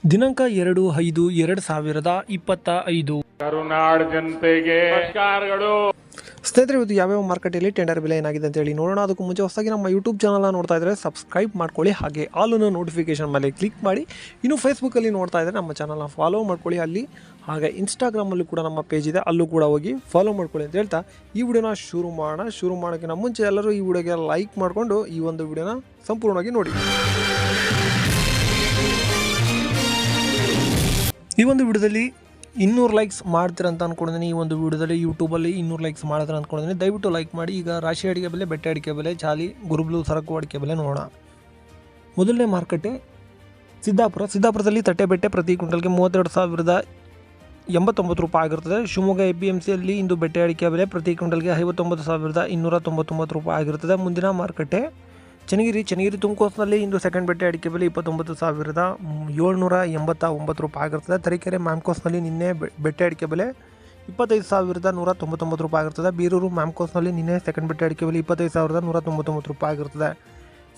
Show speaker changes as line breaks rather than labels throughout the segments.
ದಿನಾಂಕ 2/5/2025
ಕರುನಾಡ ಜನತೆಗೆ ನಮಸ್ಕಾರಗಳು.
ಸ್ನೇಹಿತರೆ, ಇವತ್ತು ಯಾವ್ಯಾವ ಮಾರ್ಕೆಟಲ್ಲಿ ಟೆಂಡರ್ ಬೆಲೆ ಏನಾಗಿದೆ ಅಂತ ಹೇಳಿ ನೋಡೋಣ. ಅದಕ್ಕೂ ಮುಂಚೆ ಹೊಸದಾಗಿ ನಮ್ಮ ಯೂಟ್ಯೂಬ್ ಚಾನಲ್ನ ನೋಡ್ತಾ ಇದ್ದರೆ ಸಬ್ಸ್ಕ್ರೈಬ್ ಮಾಡ್ಕೊಳ್ಳಿ, ಹಾಗೆ ಆಲ್ ನೋಟಿಫಿಕೇಶನ್ ಮೇಲೆ ಕ್ಲಿಕ್ ಮಾಡಿ. ಇನ್ನು ಫೇಸ್ಬುಕ್ಕಲ್ಲಿ ನೋಡ್ತಾ ಇದ್ದರೆ ನಮ್ಮ ಚಾನಲ್ನ ಫಾಲೋ ಮಾಡ್ಕೊಳ್ಳಿ ಅಲ್ಲಿ, ಹಾಗೆ ಇನ್ಸ್ಟಾಗ್ರಾಮಲ್ಲೂ ಕೂಡ ನಮ್ಮ ಪೇಜ್ ಇದೆ, ಅಲ್ಲೂ ಕೂಡ ಹೋಗಿ ಫಾಲೋ ಮಾಡ್ಕೊಳ್ಳಿ ಅಂತ ಹೇಳ್ತಾ ಈ ವಿಡಿಯೋನ ಶುರು ಮಾಡೋಕ್ಕಿಂತ ಮುಂಚೆ ಎಲ್ಲರೂ ಈ ವಿಡಿಯೋಗೆ ಲೈಕ್ ಮಾಡಿಕೊಂಡು ಈ ಒಂದು ವಿಡಿಯೋನ ಸಂಪೂರ್ಣವಾಗಿ ನೋಡಿ. ಈ ಒಂದು ವಿಡಿಯೋದಲ್ಲಿ 200 ಲೈಕ್ಸ್ ಮಾಡ್ತೀರಂತ ಅಂದ್ಕೊಂಡಿದ್ದೀನಿ. ಈ ಒಂದು ವಿಡಿಯೋದಲ್ಲಿ ಯೂಟ್ಯೂಬಲ್ಲಿ 200 ಲೈಕ್ಸ್ ಮಾಡ್ತಾರೆ ಅಂದ್ಕೊಂಡಿದ್ದೀನಿ. ದಯವಿಟ್ಟು ಲೈಕ್ ಮಾಡಿ. ಈಗ ರಾಶಿ ಅಡಿಕೆ ಬೆಲೆ, ಬೆಟ್ಟೆ ಅಡಿಕೆ ಬೆಲೆ, ಚಾಲಿ, ಗುರುಬ್ಲು, ಸರಕು ಅಡಿಕೆ ಬೆಲೆ ನೋಡೋಣ. ಮೊದಲನೇ ಮಾರುಕಟ್ಟೆ ಸಿದ್ದಾಪುರದಲ್ಲಿ ತಟ್ಟೆ ಬೆಟ್ಟೆ ಪ್ರತಿ ಕ್ವಿಂಟಲ್ಗೆ 32,089 ರೂಪಾಯಿ ಆಗಿರ್ತದೆ. ಶಿವಮೊಗ್ಗ APMCಯಲ್ಲಿ ಇಂದು ಬೆಟ್ಟೆ ಅಡಿಕೆ ಬೆಲೆ ಪ್ರತಿ ಕ್ವಿಂಟಲ್ಗೆ 59,299 ರೂಪಾಯಿ ಆಗಿರ್ತದೆ. ಮುಂದಿನ ಮಾರುಕಟ್ಟೆ ಚನ್ನಗಿರಿ ತುಮಕೂರಿನಲ್ಲಿ ಇಂದು ಸೆಕೆಂಡ್ ಬೆಟ್ಟೆ ಅಡಿಕೆ ಬೆಲೆ 29,789 ರೂಪಾಯಿ ಆಗಿರ್ತದೆ. ತರೀಕೆರೆ ಮ್ಯಾಮ್ಕೋಸ್ನಲ್ಲಿ ನಿನ್ನೆ ಬೆಟ್ಟೆ ಅಡಿಕೆ ಬೆಲೆ 25,199 ರೂಪಾಯಿ ಆಗಿರ್ತದೆ. ಬೀರೂರು ಮ್ಯಾಮ್ಕೋಸ್ನಲ್ಲಿ ನಿನ್ನೆ ಸೆಕೆಂಡ್ ಬೆಟ್ಟೆ ಅಡಿಕೆ ಬೆಲೆ 25,199 ರೂಪಾಯಿ ಆಗಿರ್ತದೆ.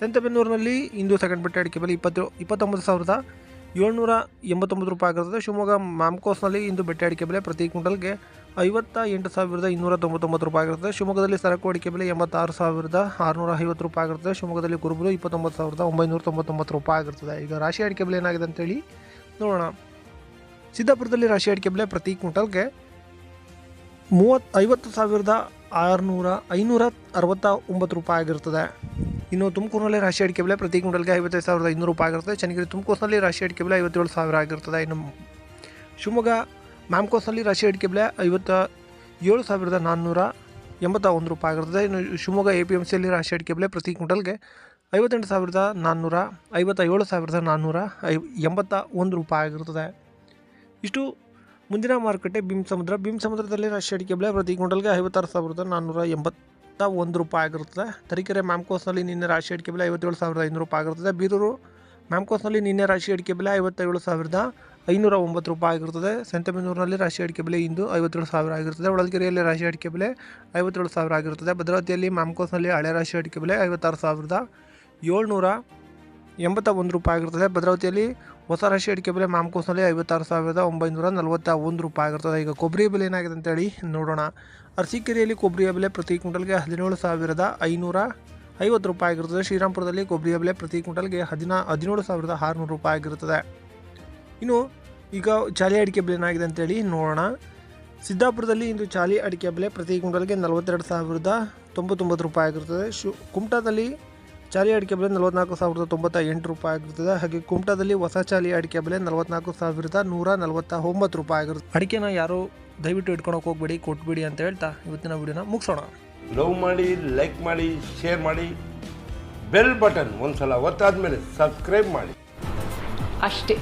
ಸಂತೆಬೆನ್ನೂರಿನಲ್ಲಿ ಇಂದು ಸೆಕೆಂಡ್ ಬೆಟ್ಟೆ ಅಡಿಕೆ ಬೆಲೆ 29,789 ರೂಪಾಯಿ ಆಗಿರ್ತದೆ. ಶಿವಮೊಗ್ಗ ಮ್ಯಾಮ್ಕೋಸ್ನಲ್ಲಿ ಇಂದು ಬೆಟ್ಟೆ ಅಡಿಕೆ ಬೆಲೆ ಪ್ರತಿ ಕ್ವಿಂಟಲ್ಗೆ 58,299 ರೂಪಾಯಿ ಆಗಿರ್ತದೆ. ಶಿವಮೊಗ್ಗದಲ್ಲಿ ಸರಕು ಅಡಿಕೆ ಬೆಲೆ 86,650 ರೂಪಾಯಿ ಆಗಿರ್ತದೆ. ಶಿವಮೊಗ್ಗದಲ್ಲಿ ಗುರುಬಲು 29,999 ರೂಪಾಯಿ ಆಗಿರ್ತದೆ. ಈಗ ರಾಶಿ ಅಡಿಕೆ ಬೆಲೆ ಏನಾಗಿದೆ ಅಂತೇಳಿ ನೋಡೋಣ. ಸಿದ್ದಾಪುರದಲ್ಲಿ ರಾಶಿ ಅಡಿಕೆ ಬೆಲೆ ಪ್ರತಿ ಕ್ವಿಂಟಲ್ಗೆ 50,569 ರೂಪಾಯಿ ಆಗಿರ್ತದೆ. ಇನ್ನು ತುಮಕೂರಿನಲ್ಲಿ ರಾಶಿ ಅಡಿಕೆ ಬೆಲೆ ಪ್ರತಿ ಕ್ವಿಂಟಲ್ಗೆ 55,200 ರೂಪಾಯಿ ಆಗಿರ್ತದೆ. ಚನ್ನಗಿರಿ ತುಮಕೂರಿನಲ್ಲಿ ರಾಶಿ ಅಡಿಕೆ ಬೆಲೆ 57,000 ಆಗಿರ್ತದೆ. ಇನ್ನು ಶಿವಮೊಗ್ಗ ಮ್ಯಾಮ್ಕೋಸ್ನಲ್ಲಿ ರಾಶಿ ಅಡಿಕೆ ಬೆಲೆ 57,481 ರೂಪಾಯಿ ಆಗಿರ್ತದೆ. ಇನ್ನು ಶಿವಮೊಗ್ಗ APMCಯಲ್ಲಿ ರಾಶಿ ಅಡಿಕೆ ಬೆಲೆ ಪ್ರತಿ ಕ್ವಿಂಟಲ್ಗೆ 57,481 ರೂಪಾಯಿ ಆಗಿರ್ತದೆ. ಇಷ್ಟು ಮುಂದಿನ ಮಾರುಕಟ್ಟೆ ಭೀಮಸಮುದ್ರದಲ್ಲಿ ರಾಶಿ ಅಡಿಕೆ ಬೆಲೆ ಪ್ರತಿ ಕ್ವಿಂಟಲ್ಗೆ 56,481 ರೂಪಾಯಿ ಆಗಿರ್ತದೆ. ತರೀಕೆರೆ ಮ್ಯಾಮ್ಕೋಸ್ನಲ್ಲಿ ನಿನ್ನೆ ರಾಶಿ ಅಡಿಕೆ ಬೆಲೆ 57,500 ರೂಪಾಯಿ ಆಗಿರ್ತದೆ. ಬೀರೂರು ಮ್ಯಾಮ್ಕೋಸ್ನಲ್ಲಿ ನಿನ್ನೆ ರಾಶಿ ಅಡಿಕೆ ಬೆಲೆ 57,509 ರೂಪಾಯಿ ಆಗಿರ್ತದೆ. ಸಂತೆಬೆನ್ನೂರಿನಲ್ಲಿ ರಾಶಿ ಅಡಿಕೆ ಬೆಲೆ ಇಂದು 57,000 ಆಗಿರ್ತದೆ. ಹೊಳಲ್ಕೆರೆಯಲ್ಲಿ ರಾಶಿ ಅಡಿಕೆ ಬೆಲೆ 57,000 ಆಗಿರ್ತದೆ. ಭದ್ರಾವತಿಯಲ್ಲಿ ಮ್ಯಾಮ್ಕೋಸ್ನಲ್ಲಿ ಹಳೆ ರಾಶಿ ಅಡಿಕೆ ಬೆಲೆ 56,781 ರೂಪಾಯಿ ಆಗಿರ್ತದೆ. ಭದ್ರಾವತಿಯಲ್ಲಿ ಹೊಸ ರಾಶಿ ಅಡಿಕೆ ಬೆಲೆ ಮ್ಯಾಮ್ಕೋಸ್ನಲ್ಲಿ 56,941 ರೂಪಾಯಿ ಆಗಿರ್ತದೆ. ಈಗ ಕೊಬ್ಬರಿ ಬೆಲೆ ಏನಾಗಿದೆ ಅಂತೇಳಿ ನೋಡೋಣ. ಅರಸೀಕೆರೆಯಲ್ಲಿ ಕೊಬ್ಬರಿಯ ಬೆಲೆ ಪ್ರತಿ ಕ್ವಿಂಟಲ್ಗೆ 17,550 ರೂಪಾಯಿ ಆಗಿರ್ತದೆ. ಶ್ರೀರಾಮ್ಪುರದಲ್ಲಿ ಕೊಬ್ಬರಿಯ ಬೆಲೆ ಪ್ರತಿ ಕ್ವಿಂಟಲ್ಗೆ 17,600 ರೂಪಾಯಿ ಆಗಿರ್ತದೆ. ಇನ್ನು ಈಗ ಚಾಲಿ ಅಡಿಕೆ ಬೆಲೆ ಏನಾಗಿದೆ ಅಂತೇಳಿ ನೋಡೋಣ. ಸಿದ್ದಾಪುರದಲ್ಲಿ ಇಂದು ಚಾಲಿ ಅಡಿಕೆ ಬೆಲೆ ಪ್ರತಿ ಕ್ವಿಂಟಲ್ಗೆ 42,099 ರೂಪಾಯಿ ಆಗಿರ್ತದೆ. ಕುಮಟಾದಲ್ಲಿ ಚಾಲಿ ಅಡಿಕೆ ಬೆಲೆ 44,098 ರೂಪಾಯಿ ಆಗಿರ್ತದೆ. ಹಾಗೆ ಕುಮಟಾದಲ್ಲಿ ಹೊಸ ಚಾಲಿ ಅಡಿಕೆ ಬೆಲೆ 44,149 ರೂಪಾಯಿ ಆಗಿರುತ್ತೆ. ಅಡಿಕೆನ ಯಾರು ದಯವಿಟ್ಟು ಇಟ್ಕೊಳಕ್ಕೆ ಹೋಗ್ಬೇಡಿ, ಕೊಟ್ಬಿಡಿ ಅಂತ ಹೇಳ್ತಾ ಇವತ್ತಿನ ವಿಡಿಯೋನ ಮುಗಿಸೋಣ.
ಲವ್ ಮಾಡಿ, ಲೈಕ್ ಮಾಡಿ, ಶೇರ್ ಮಾಡಿ, ಬೆಲ್ ಬಟನ್ ಒಂದ್ಸಲ ಒತ್ತಾದ್ಮೇಲೆ ಸಬ್ಸ್ಕ್ರೈಬ್ ಮಾಡಿ
ಅಷ್ಟೇ.